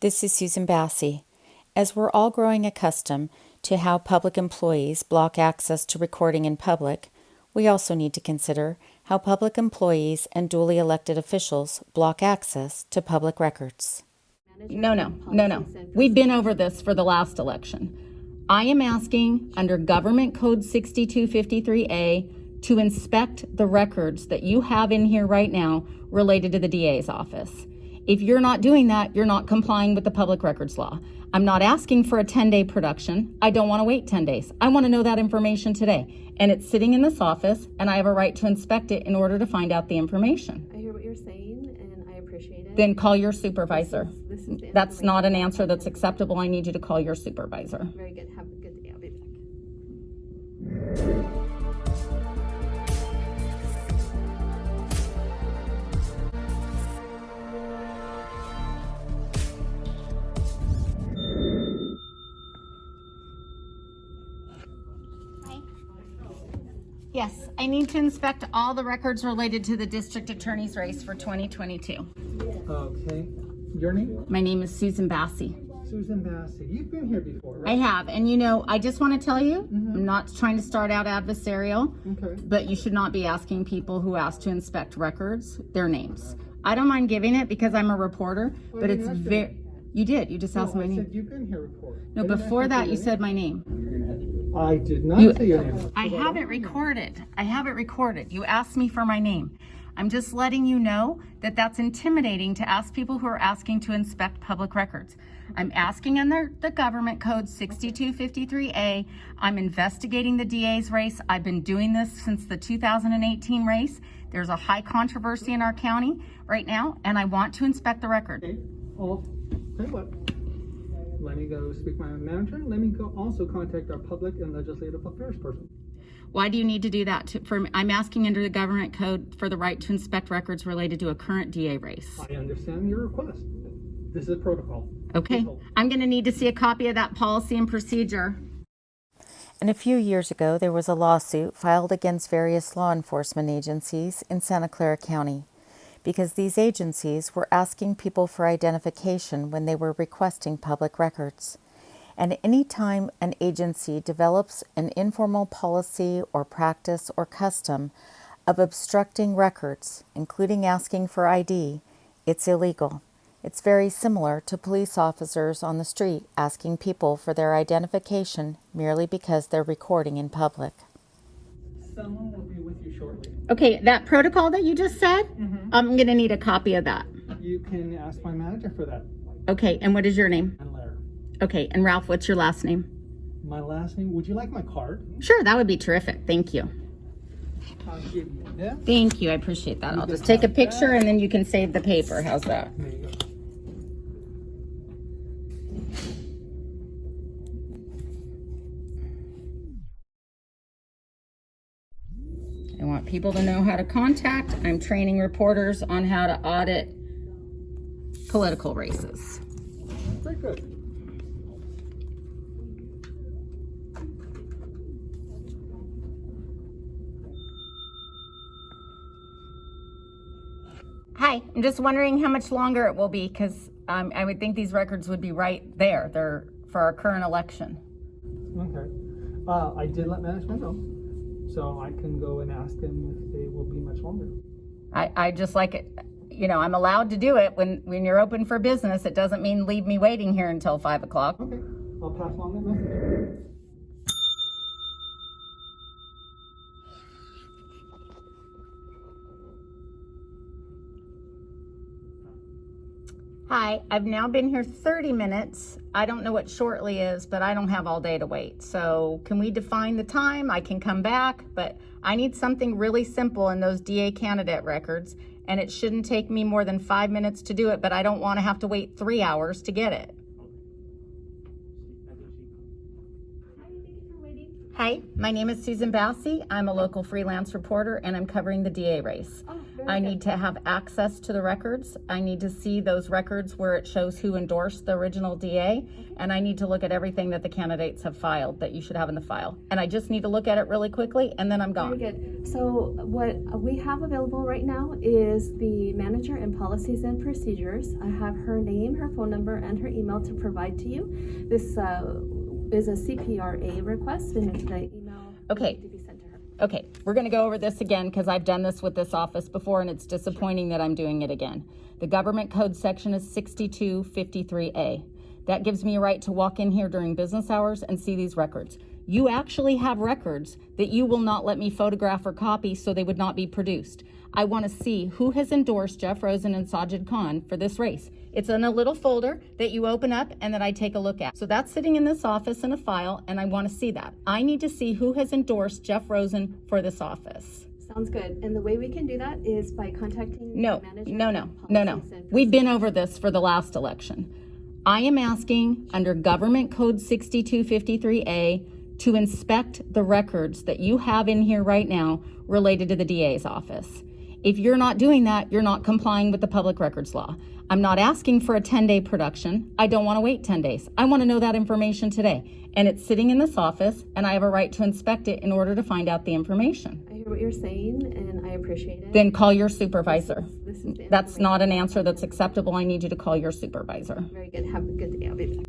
This is Susan Bassi. As we're all growing accustomed to how public employees block access to recording in public, we also need to consider how public employees and duly elected officials block access to public records. No. We've been over this for the last election. I am asking under Government Code 6253A to inspect the records that you have in here right now related to the DA's office. If you're not doing that, you're not complying with the public records law. I'm not asking for a 10-day production. I don't want to wait 10 days. I want to know that information today. And it's sitting in this office, and I have a right to inspect it in order to find out the information. I hear what you're saying, and I appreciate it. Then call your supervisor. This is the That's not an answer that's acceptable. I need you to call your supervisor. Very good. Have a good day. I'll be back. Yes, I need to inspect all the records related to the district attorney's race for 2022. Okay. Your name? My name is Susan Bassi. Susan Bassi. You've been here before, right? I have, and you know, I just want to tell you, I'm not trying to start out adversarial, Okay. but you should not be asking people who ask to inspect records their names. I don't mind giving it because I'm a reporter, Well, but I it's didn't ask you very, that. you did, you just asked No, my I name. said you've been here before. No, I didn't before ask that for you your said name. my name. I did not You- say your name. I have it recorded. I have it recorded. You asked me for my name. I'm just letting you know that that's intimidating to ask people who are asking to inspect public records. I'm asking under the government code 6253A. I'm investigating the DA's race. I've been doing this since the 2018 race. There's a high controversy in our county right now, and I want to inspect the record. Okay. I'll tell you what. Let me go speak to my manager. Let me go also contact our public and legislative affairs person. Why do you need to do that? I'm asking under the government code for the right to inspect records related to a current DA race. I understand your request. This is protocol. Okay, Please hold. I'm going to need to see a copy of that policy and procedure. And a few years ago, there was a lawsuit filed against various law enforcement agencies in Santa Clara County because these agencies were asking people for identification when they were requesting public records. And any time an agency develops an informal policy or practice or custom of obstructing records, including asking for ID, it's illegal. It's very similar to police officers on the street asking people for their identification merely because they're recording in public. Someone will be with you shortly. Okay, that protocol that you just said, I'm going to need a copy of that. You can ask my manager for that. Okay, and what is your name? And Larry. Okay, and Ralph, what's your last name? My last name, would you like my card? Sure, that would be terrific. Thank you. I'll give you that. Thank you, I appreciate that. I'll just take a picture and then you can save the paper. How's that? There you go. I want people to know how to contact. I'm training reporters on how to audit political races. Very good. Hi, I'm just wondering how much longer it will be because I would think these records would be right there. They're for our current election. Okay. I did let management know, so I can go and ask them if they will be much longer. I just like it, you know, I'm allowed to do it when you're open for business. It doesn't mean leave me waiting here until 5 o'clock. Okay, I'll pass along that message. Hi, I've now been here 30 minutes. I don't know what shortly is, but I don't have all day to wait. So can we define the time? I can come back, but I need something really simple in those DA candidate records, and it shouldn't take me more than 5 minutes to do it, but I don't want to have to wait 3 hours to get it. Hi, my name is Susan Bassi. I'm a local freelance reporter and I'm covering the DA race. Oh, very I good. need to have access to the records. I need to see those records where it shows who endorsed the original DA. And I need to look at everything that the candidates have filed that you should have in the file. And I just need to look at it really quickly and then I'm gone. Very good. So what we have available right now is the manager in policies and procedures. I have her name, her phone number, and her email to provide to you. This is a CPRA request, and the email Okay. needs to be sent to her. Okay, we're going to go over this again because I've done this with this office before and it's disappointing that I'm doing it again. The government code section is 6253A. That gives me a right to walk in here during business hours and see these records. You actually have records that you will not let me photograph or copy, so they would not be produced. I want to see who has endorsed Jeff Rosen and Sajid Khan for this race. It's in a little folder that you open up and that I take a look at. So that's sitting in this office in a file, and I want to see that. I need to see who has endorsed Jeff Rosen for this office. Sounds good. And the way we can do that is by contacting No. the manager. in policies and We've been over this for the last election. I am asking under Government Code 6253A to inspect the records that you have in here right now related to the DA's office. If you're not doing that, you're not complying with the public records law. I'm not asking for a 10-day production. I don't want to wait 10 days. I want to know that information today. And it's sitting in this office, and I have a right to inspect it in order to find out the information. I hear what you're saying, and I appreciate it. Then call your supervisor. This is the That's not an information. answer that's acceptable. I need you to call your supervisor. Very good. Have a good day. I'll be back.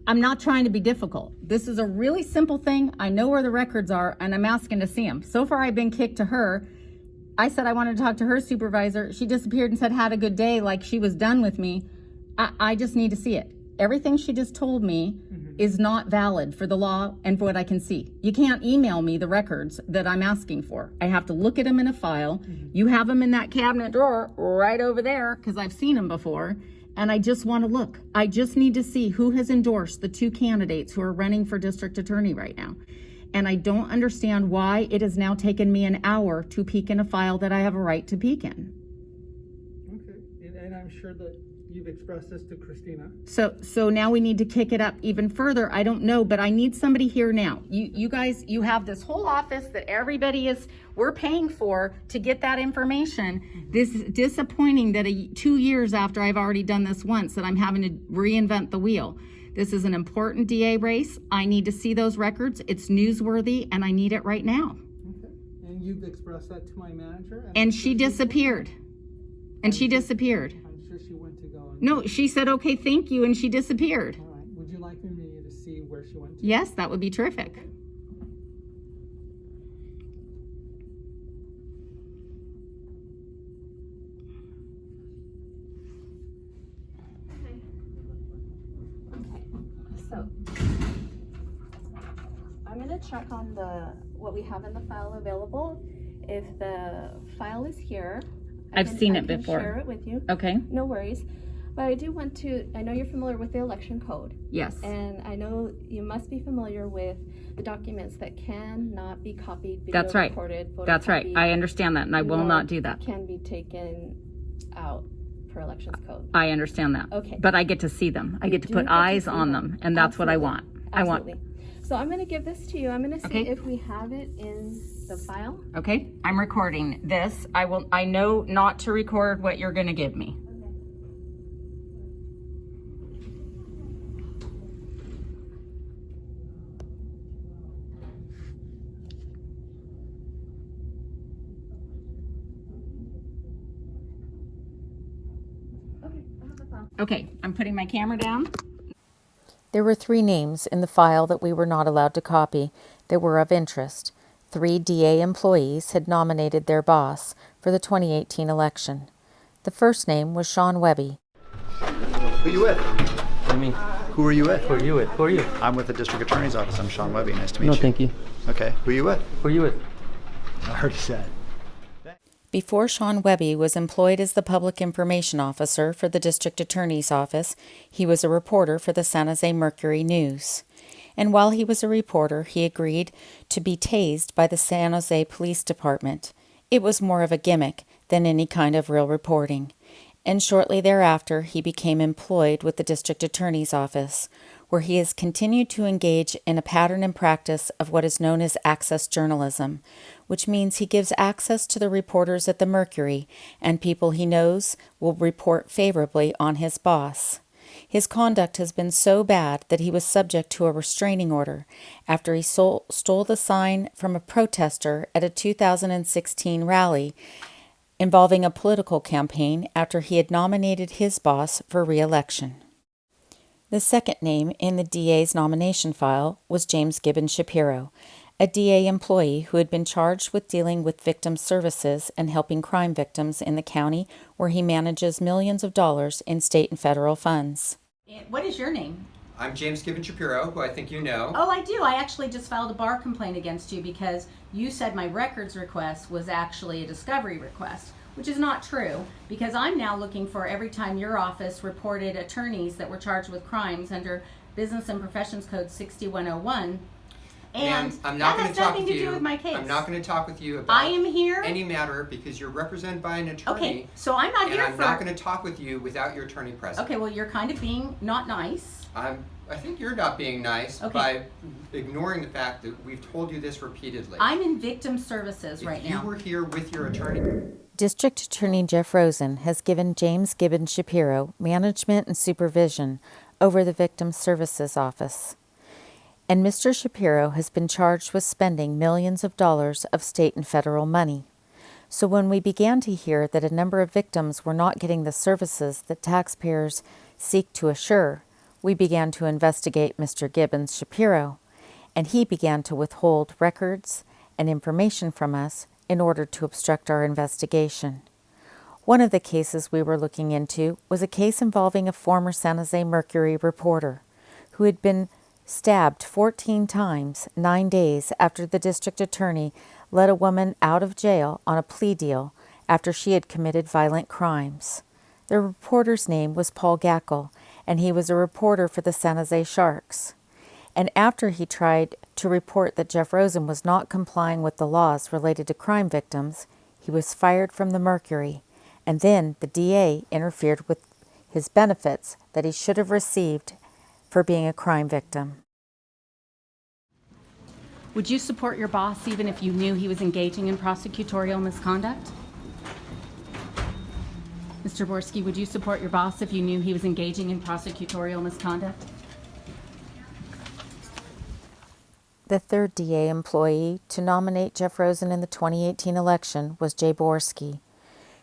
I'm not trying to be difficult. This is a really simple thing. I know where the records are, and I'm asking to see them. So far, I've been kicked to her. I said I wanted to talk to her supervisor. She disappeared and said, had a good day, like she was done with me. I just need to see it. Everything she just told me is not valid for the law and for what I can see. You can't email me the records that I'm asking for. I have to look at them in a file. You have them in that cabinet drawer right over there, because I've seen them before. And I just want to look. I just need to see who has endorsed the two candidates who are running for district attorney right now. And I don't understand why it has now taken me an hour to peek in a file that I have a right to peek in. Okay, and I'm sure that you've expressed this to Christina. So now we need to kick it up even further. I don't know, but I need somebody here now. You guys, you have this whole office that we're paying for to get that information. This is disappointing that 2 years after I've already done this once that I'm having to reinvent the wheel. This is an important DA race. I need to see those records. It's newsworthy and I need it right now. Okay, and you've expressed that to my manager? And she disappeared. And she disappeared. I'm sure she went to go and... No, she said, okay, thank you, and she disappeared. All right, would you like me to see where she went to? Yes, that would be terrific. Okay, so I'm gonna check on what we have in the file available. If the file is here, I've seen it I can before. share it with you. Okay, No worries. But I do want to, I know you're familiar with the election code, yes. and I know you must be familiar with the documents that cannot be copied, video That's right. recorded, That's right. photocopied, I understand that, and I will nor not do that. Can be taken out per elections code. I understand that. Okay. But I get to see them. I You get to do put get to eyes see on them, and that's what I want. Absolutely. So I'm going to give this to you. I'm going to see Okay. if we have it in the file. Okay, I'm recording this. I know not to record what you're gonna give me. Okay, I have the file. Okay, I'm putting my camera down. There were 3 names in the file that we were not allowed to copy that were of interest. 3 DA employees had nominated their boss for the 2018 election. The first name was Sean Webby. Who you with? What do you mean? Who are you with? Who are you with? Who are you? I'm with the district attorney's office. I'm Sean Webby. Nice to meet No, you. thank you. Okay. Who are you with? Who are you with? I already said. Before Sean Webby was employed as the Public Information Officer for the District Attorney's Office, he was a reporter for the San Jose Mercury News. And while he was a reporter, he agreed to be tased by the San Jose Police Department. It was more of a gimmick than any kind of real reporting. And shortly thereafter, he became employed with the District Attorney's Office, where he has continued to engage in a pattern and practice of what is known as access journalism, which means he gives access to the reporters at the Mercury and people he knows will report favorably on his boss. His conduct has been so bad that he was subject to a restraining order after he stole the sign from a protester at a 2016 rally involving a political campaign after he had nominated his boss for re-election. The second name in the DA's nomination file was James Gibbons Shapiro, a DA employee who had been charged with dealing with victim services and helping crime victims in the county where he manages millions of dollars in state and federal funds. What is your name? I'm James Gibbons Shapiro, who I think you know. Oh, I do. I actually just filed a bar complaint against you because you said my records request was actually a discovery request, which is not true, because I'm now looking for every time your office reported attorneys that were charged with crimes under Business and Professions Code 6101. And I'm not that going has to talk nothing with to you. do with my case. I'm not going to talk with you about I am here. any matter because you're represented by an attorney. Okay, so I'm not here and I'm for. not going to talk with you without your attorney present. Okay, well, you're kind of being not nice. I think you're not being nice by ignoring the fact that we've told you this repeatedly. I'm in victim services right If now. you were here with your attorney. District Attorney Jeff Rosen has given James Gibbons Shapiro management and supervision over the Victim Services Office. And Mr. Shapiro has been charged with spending millions of dollars of state and federal money. So when we began to hear that a number of victims were not getting the services that taxpayers seek to assure, we began to investigate Mr. Gibbons Shapiro, and he began to withhold records and information from us in order to obstruct our investigation. One of the cases we were looking into was a case involving a former San Jose Mercury reporter who had been stabbed 14 times 9 days after the district attorney let a woman out of jail on a plea deal after she had committed violent crimes. The reporter's name was Paul Gackel, and he was a reporter for the San Jose Sharks. And after he tried to report that Jeff Rosen was not complying with the laws related to crime victims, he was fired from the Mercury, and then the DA interfered with his benefits that he should have received for being a crime victim. Would you support your boss even if you knew he was engaging in prosecutorial misconduct? Mr. Borski, would you support your boss if you knew he was engaging in prosecutorial misconduct? The third DA employee to nominate Jeff Rosen in the 2018 election was Jay Borski.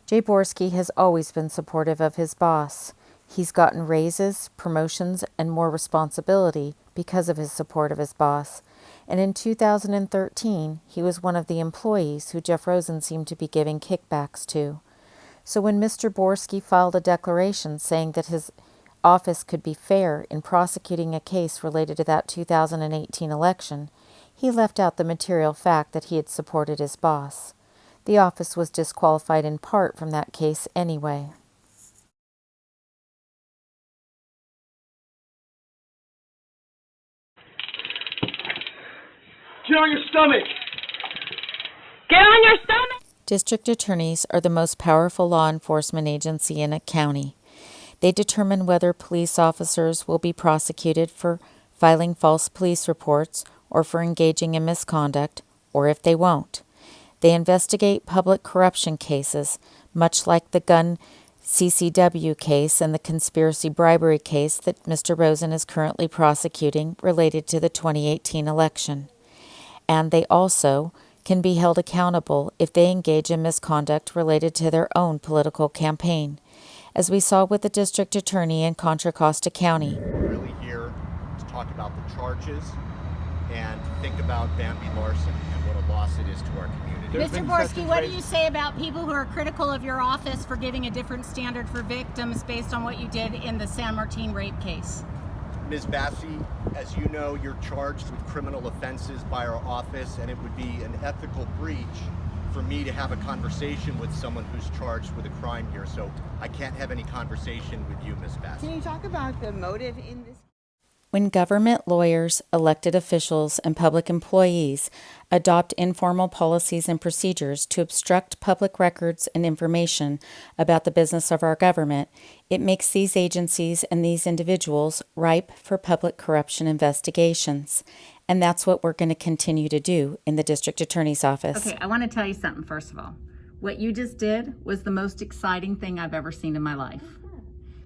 Jay Borski has always been supportive of his boss. He's gotten raises, promotions, and more responsibility because of his support of his boss. And in 2013, he was one of the employees who Jeff Rosen seemed to be giving kickbacks to. So when Mr. Borski filed a declaration saying that his office could be fair in prosecuting a case related to that 2018 election, he left out the material fact that he had supported his boss. The office was disqualified in part from that case anyway. Get on your stomach! Get on your stomach! District attorneys are the most powerful law enforcement agency in a county. They determine whether police officers will be prosecuted for filing false police reports or for engaging in misconduct, or if they won't. They investigate public corruption cases, much like the gun CCW case and the conspiracy bribery case that Mr. Rosen is currently prosecuting related to the 2018 election. And they also can be held accountable if they engage in misconduct related to their own political campaign, as we saw with the district attorney in Contra Costa County. We're really here to talk about the charges and think about Bambi Larson and what a loss it is to our community. Mr. Borski, what do you say about people who are critical of your office for giving a different standard for victims based on what you did in the San Martin rape case? Ms. Bassi, as you know, you're charged with criminal offenses by our office, and it would be an ethical breach for me to have a conversation with someone who's charged with a crime here, so I can't have any conversation with you, Ms. Bassi. Can you talk about the motive in this? When government lawyers, elected officials, and public employees adopt informal policies and procedures to obstruct public records and information about the business of our government, it makes these agencies and these individuals ripe for public corruption investigations. And that's what we're going to continue to do in the District Attorney's Office. Okay, I want to tell you something, first of all. What you just did was the most exciting thing I've ever seen in my life.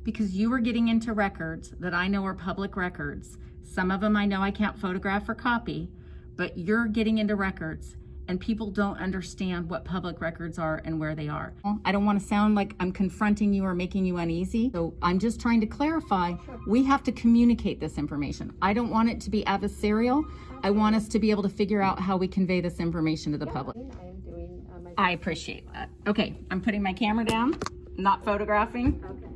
Because you were getting into records that I know are public records. Some of them I know I can't photograph or copy, but you're getting into records and people don't understand what public records are and where they are. I don't want to sound like I'm confronting you or making you uneasy. So I'm just trying to clarify, we have to communicate this information. I don't want it to be adversarial. I want us to be able to figure out how we convey this information to the public. I'm doing my I appreciate that. Okay, I'm putting my camera down, not photographing. Okay.